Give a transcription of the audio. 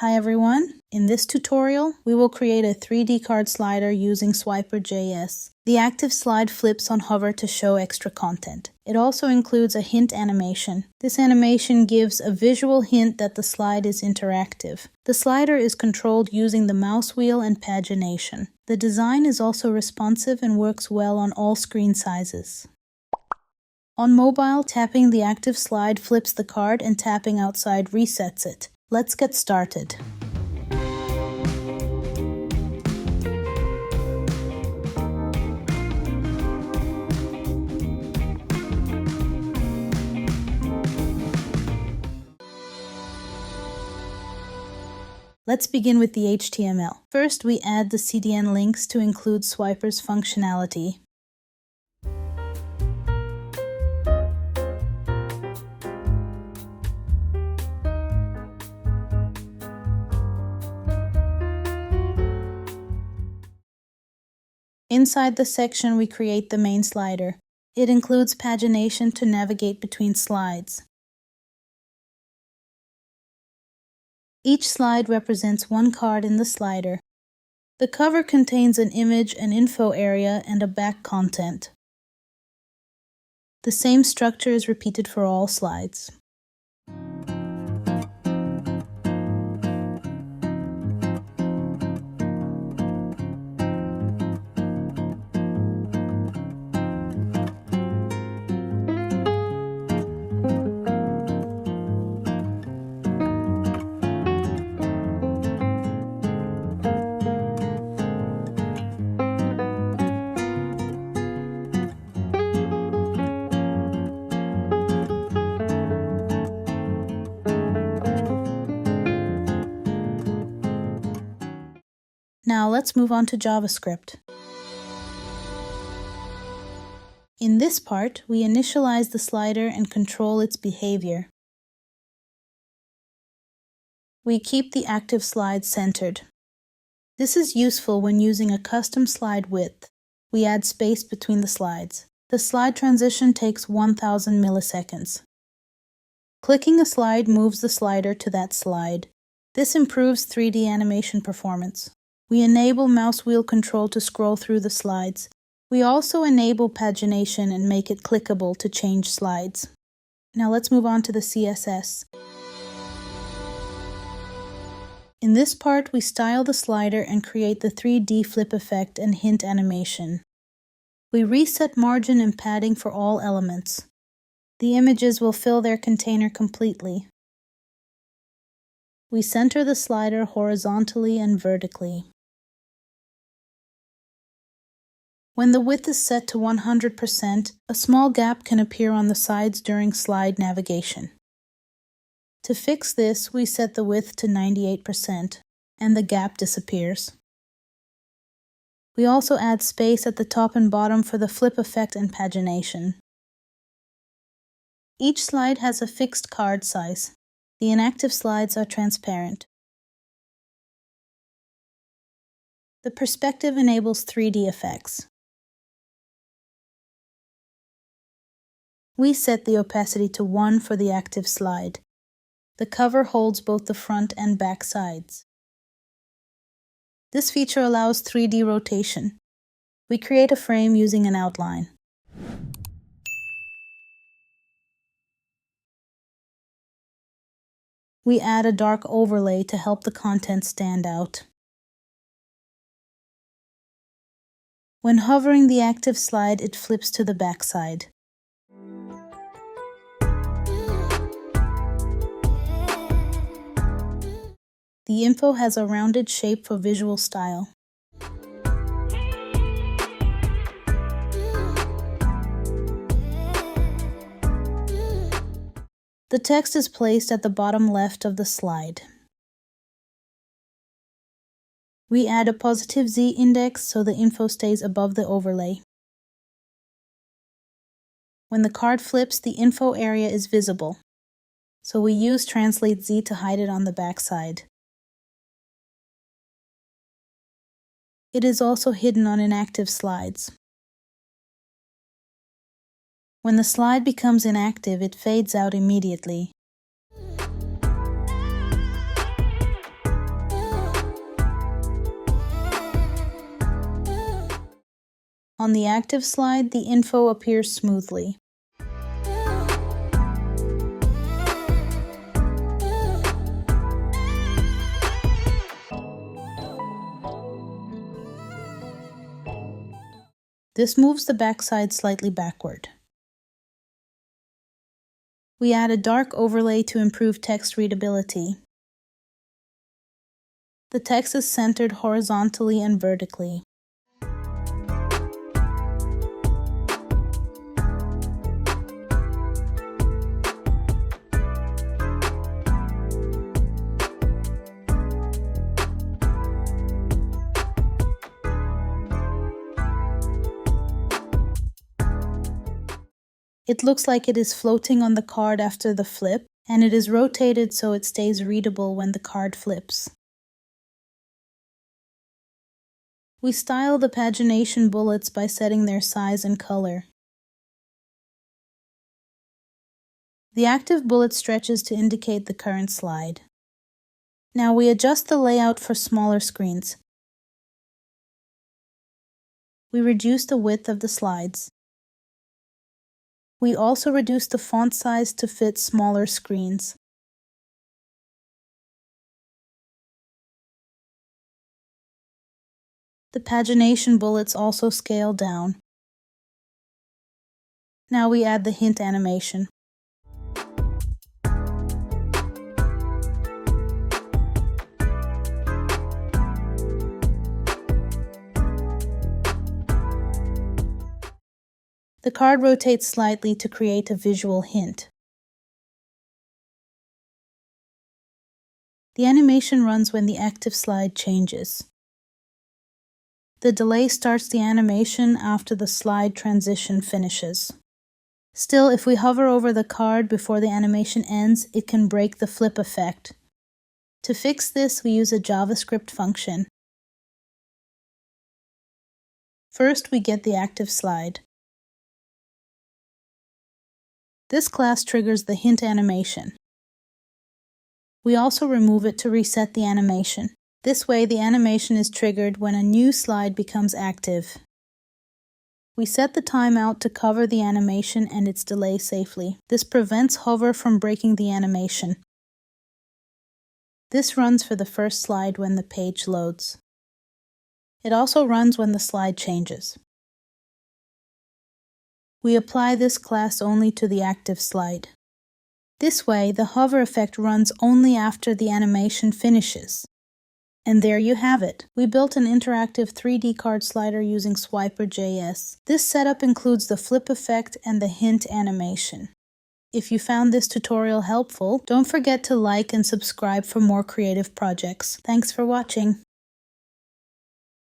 Hi everyone! In this tutorial, we will create a 3D card slider using Swiper.js. The active slide flips on hover to show extra content. It also includes a hint animation. This animation gives a visual hint that the slide is interactive. The slider is controlled using the mouse wheel and pagination. The design is also responsive and works well on all screen sizes. On mobile, tapping the active slide flips the card and tapping outside resets it. Let's get started. Let's begin with the HTML. First, we add the CDN links to include Swiper's functionality. Inside the section, we create the main slider. It includes pagination to navigate between slides. Each slide represents one card in the slider. The cover contains an image, an info area, and a back content. The same structure is repeated for all slides. Now let's move on to JavaScript. In this part, we initialize the slider and control its behavior. We keep the active slide centered. This is useful when using a custom slide width. We add space between the slides. The slide transition takes 1000 milliseconds. Clicking a slide moves the slider to that slide. This improves 3D animation performance. We enable mouse wheel control to scroll through the slides. We also enable pagination and make it clickable to change slides. Now let's move on to the CSS. In this part, we style the slider and create the 3D flip effect and hint animation. We reset margin and padding for all elements. The images will fill their container completely. We center the slider horizontally and vertically. When the width is set to 100%, a small gap can appear on the sides during slide navigation. To fix this, we set the width to 98%, and the gap disappears. We also add space at the top and bottom for the flip effect and pagination. Each slide has a fixed card size. The inactive slides are transparent. The perspective enables 3D effects. We set the opacity to 1 for the active slide. The cover holds both the front and back sides. This feature allows 3D rotation. We create a frame using an outline. We add a dark overlay to help the content stand out. When hovering the active slide, it flips to the back side. The info has a rounded shape for visual style. The text is placed at the bottom left of the slide. We add a positive Z index so the info stays above the overlay. When the card flips, the info area is visible, so we use translateZ to hide it on the back side. It is also hidden on inactive slides. When the slide becomes inactive, it fades out immediately. On the active slide, the info appears smoothly. This moves the backside slightly backward. We add a dark overlay to improve text readability. The text is centered horizontally and vertically. It looks like it is floating on the card after the flip, and it is rotated so it stays readable when the card flips. We style the pagination bullets by setting their size and color. The active bullet stretches to indicate the current slide. Now we adjust the layout for smaller screens. We reduce the width of the slides. We also reduce the font size to fit smaller screens. The pagination bullets also scale down. Now we add the hint animation. The card rotates slightly to create a visual hint. The animation runs when the active slide changes. The delay starts the animation after the slide transition finishes. Still, if we hover over the card before the animation ends, it can break the flip effect. To fix this, we use a JavaScript function. First, we get the active slide. This class triggers the hint animation. We also remove it to reset the animation. This way, the animation is triggered when a new slide becomes active. We set the timeout to cover the animation and its delay safely. This prevents hover from breaking the animation. This runs for the first slide when the page loads. It also runs when the slide changes. We apply this class only to the active slide. This way, the hover effect runs only after the animation finishes. And there you have it. We built an interactive 3D card slider using translateZ. This setup includes the flip effect and the hint animation. If you found this tutorial helpful, don't forget to like and subscribe for more creative projects. Thanks for watching.